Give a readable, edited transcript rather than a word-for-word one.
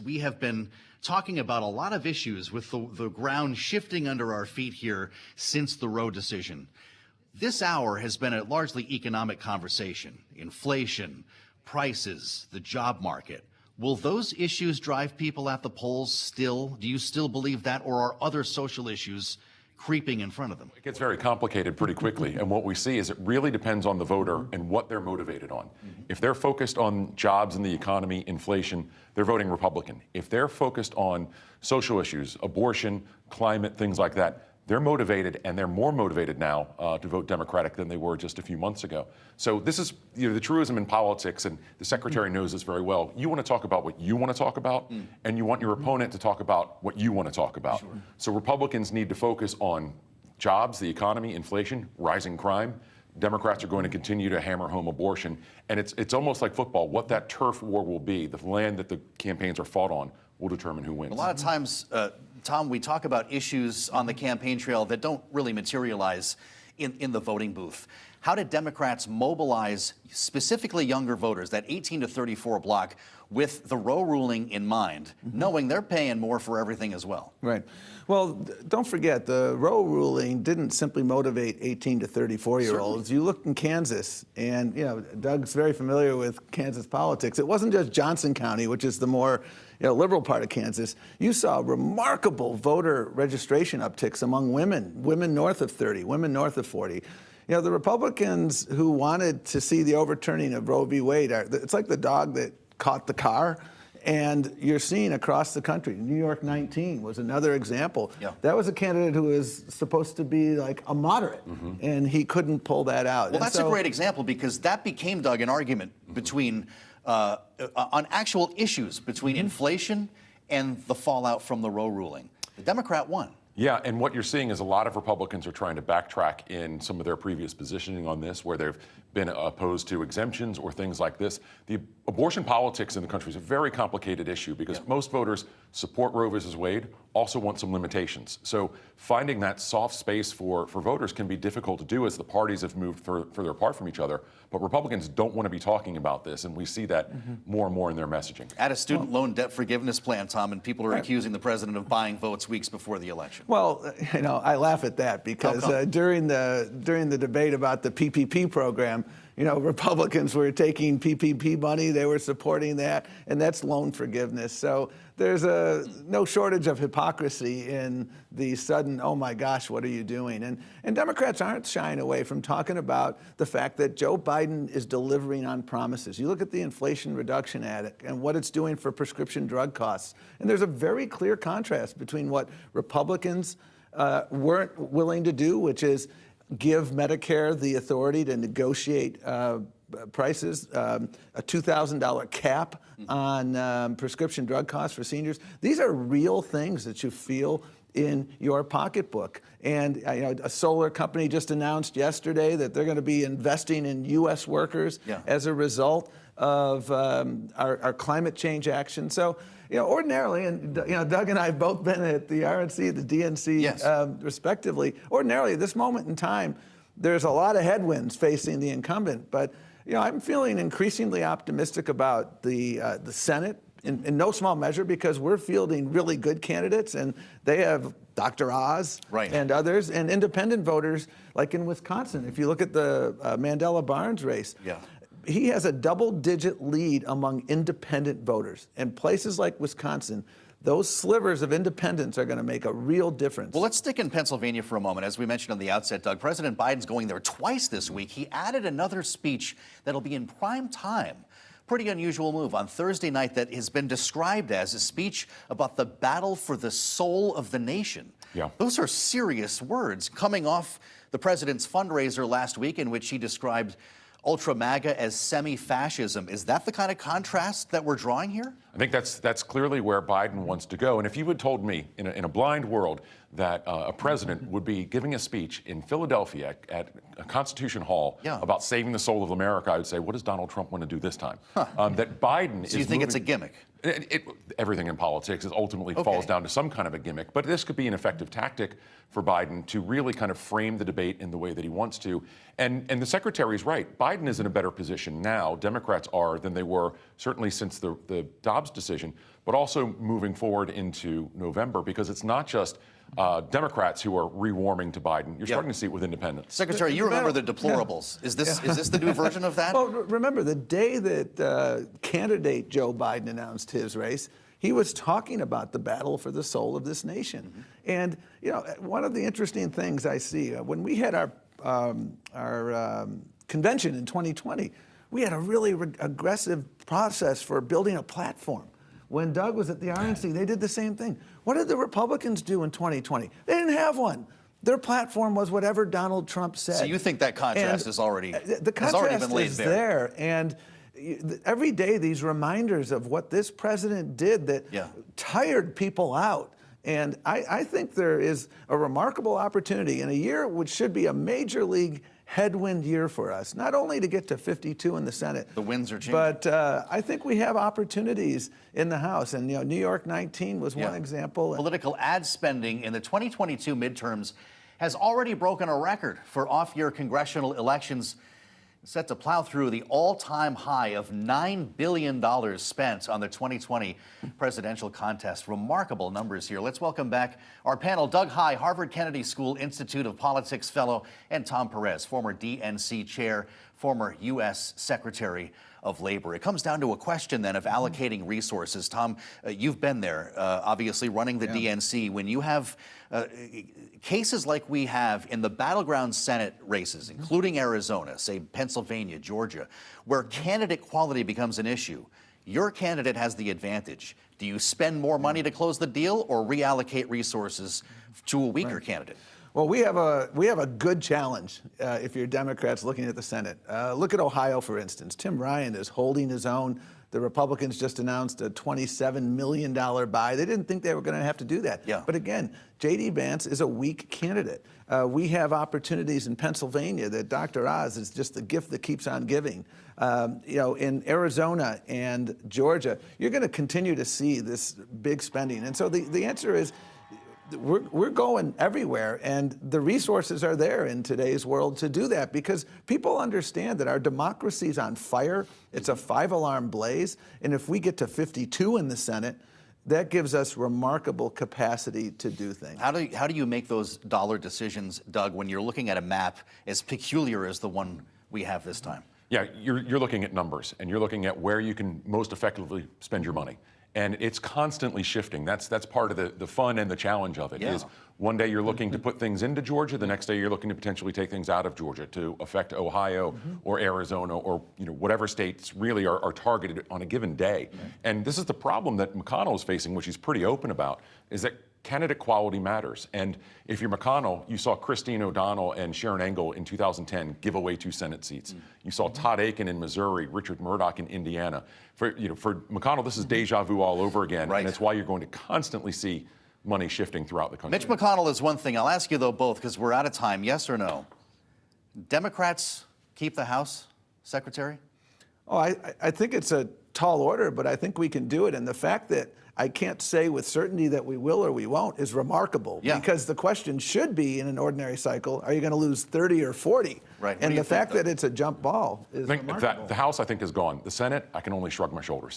We have been talking about a lot of issues with the ground shifting under our feet here since the Roe decision. This hour has been a largely economic conversation. Inflation, prices, the job market. Will those issues drive people at the polls still? Do you still believe that, or are other social issues creeping in front of them? It gets very complicated pretty quickly, and what we see is it really depends on the voter and what they're motivated on. If they're focused on jobs and the economy, inflation, they're voting Republican. If they're focused on social issues, abortion, climate, things like that, they're motivated, and they're more motivated now to vote Democratic than they were just a few months ago. So this is the truism in politics, and the Secretary knows this very well. You want to talk about what you want to talk about, and you want your opponent to talk about what you want to talk about. Sure. So Republicans need to focus on jobs, the economy, inflation, rising crime. Democrats are going to continue to hammer home abortion, and it's almost like football. What that turf war will be, the land that the campaigns are fought on, will determine who wins. A lot of times, Tom, we talk about issues on the campaign trail that don't really materialize in the voting booth. How did Democrats mobilize specifically younger voters, that 18 to 34 block, with the Roe ruling in mind, knowing they're paying more for everything as well? Right. Well, don't forget, the Roe ruling didn't simply motivate 18 to 34-year-olds. You look in Kansas, and Doug's very familiar with Kansas politics. It wasn't just Johnson County, which is the more liberal part of Kansas. You saw remarkable voter registration upticks among women north of 30, women north of 40. The Republicans who wanted to see the overturning of Roe v. Wade, it's like the dog that caught the car. And you're seeing across the country. New York 19 was another example. Yeah. That was a candidate who was supposed to be like a moderate, and he couldn't pull that out. Well, that's a great example, because that became, Doug, an argument between, on actual issues between inflation and the fallout from the Roe ruling. The Democrat won. Yeah, and what you're seeing is a lot of Republicans are trying to backtrack in some of their previous positioning on this, where they've been opposed to exemptions or things like this. The abortion politics in the country is a very complicated issue, because most voters support Roe versus Wade, also want some limitations. So finding that soft space for voters can be difficult to do as the parties have moved further apart from each other. But Republicans don't want to be talking about this, and we see that more and more in their messaging. Add a student loan debt forgiveness plan, Tom, and people are accusing the president of buying votes weeks before the election. Well, I laugh at that, because during the debate about the PPP program, Republicans were taking PPP money, they were supporting that, and that's loan forgiveness. So there's no shortage of hypocrisy in the sudden, oh my gosh, what are you doing? And Democrats aren't shying away from talking about the fact that Joe Biden is delivering on promises. You look at the Inflation Reduction Act and what it's doing for prescription drug costs, and there's a very clear contrast between what Republicans weren't willing to do, which is give Medicare the authority to negotiate prices, a $2,000 cap on prescription drug costs for seniors. These are real things that you feel in your pocketbook. And a solar company just announced yesterday that they're going to be investing in U.S. workers as a result of our climate change action. So, ordinarily, and Doug and I have both been at the RNC, the DNC, respectively. Ordinarily, at this moment in time, there's a lot of headwinds facing the incumbent. But I'm feeling increasingly optimistic about the Senate, in no small measure, because we're fielding really good candidates, and they have Dr. Oz and others, and independent voters, like in Wisconsin. If you look at the Mandela Barnes race. He has a double-digit lead among independent voters. And places like Wisconsin, those slivers of independents are going to make a real difference. Well, let's stick in Pennsylvania for a moment. As we mentioned on the outset, Doug, President Biden's going there twice this week. He added another speech that'll be in prime time. Pretty unusual move on Thursday night that has been described as a speech about the battle for the soul of the nation. Those are serious words coming off the president's fundraiser last week, in which he described ultra MAGA as semi-fascism. Is that the kind of contrast that we're drawing here? I think that's clearly where Biden wants to go. And if you had told me in a blind world that a president would be giving a speech in Philadelphia at a Constitution Hall about saving the soul of America, I would say, what does Donald Trump want to do this time? That Biden is. So you think it's a gimmick? Everything in politics ultimately falls down to some kind of a gimmick, but this could be an effective tactic for Biden to really kind of frame the debate in the way that he wants to. And the secretary is right. Biden is in a better position now, Democrats are, than they were certainly since the Dobbs jobs decision, but also moving forward into November, because it's not just Democrats who are rewarming to Biden. You're starting to see it with independents. Secretary, you remember the deplorables. Yeah. Is this the new version of that? Well, remember the day that candidate Joe Biden announced his race, he was talking about the battle for the soul of this nation. Mm-hmm. And one of the interesting things I see when we had our convention in 2020, we had a really aggressive process for building a platform. When Doug was at the RNC, they did the same thing. What did the Republicans do in 2020? They didn't have one. Their platform was whatever Donald Trump said. So you think that contrast And is already the contrast has already been laid is bare. there, and every day these reminders of what this president did that tired people out. And I think there is a remarkable opportunity in a year which should be a major league headwind year for us, not only to get to 52 in the Senate. The winds are changing. But I think we have opportunities in the House. And New York 19 was one example. Political ad spending in the 2022 midterms has already broken a record for off-year congressional elections, set to plow through the all-time high of $9 billion spent on the 2020 presidential contest. Remarkable numbers here. Let's welcome back our panel, Doug Heye, Harvard Kennedy School Institute of Politics Fellow, and Tom Perez, former DNC chair, former U.S. Secretary of Labor. It comes down to a question then of allocating resources. Tom, you've been there, obviously running the DNC. When you have cases like we have in the battleground Senate races, including Arizona, say Pennsylvania, Georgia, where candidate quality becomes an issue, your candidate has the advantage. Do you spend more money to close the deal or reallocate resources to a weaker candidate? Well, we have a good challenge if you're Democrats looking at the Senate. Look at Ohio, for instance. Tim Ryan is holding his own. The Republicans just announced a $27 million buy. They didn't think they were going to have to do that. But again, J.D. Vance is a weak candidate. We have opportunities in Pennsylvania that Dr. Oz is just the gift that keeps on giving. In Arizona and Georgia, you're going to continue to see this big spending. And so the answer is, we're going everywhere, and the resources are there in today's world to do that, because people understand that our democracy is on fire. It's a 5-alarm blaze, and if we get to 52 in the Senate, that gives us remarkable capacity to do things. How do you make those dollar decisions, Doug, when you're looking at a map as peculiar as the one we have this time? Yeah, you're looking at numbers, and you're looking at where you can most effectively spend your money. And it's constantly shifting. That's part of the fun and the challenge of it. Is one day you're looking to put things into Georgia, the next day you're looking to potentially take things out of Georgia to affect Ohio or Arizona or whatever states really are targeted on a given day. And this is the problem that McConnell is facing, which he's pretty open about, is that candidate quality matters. And if you're McConnell, you saw Christine O'Donnell and Sharon Engel in 2010 give away 2 Senate seats. You saw Todd Aiken in Missouri, Richard Murdoch in Indiana. For McConnell, this is deja vu all over again, and it's why you're going to constantly see money shifting throughout the country. Mitch McConnell is one thing. I'll ask you, though, both, because we're out of time. Yes or no? Democrats keep the House, Secretary? Oh, I think it's a tall order, but I think we can do it. And the fact that I can't say with certainty that we will or we won't is remarkable. Because the question should be in an ordinary cycle, are you going to lose 30 or 40? Right. And the fact that it's a jump ball is remarkable. The House, I think, is gone. The Senate, I can only shrug my shoulders.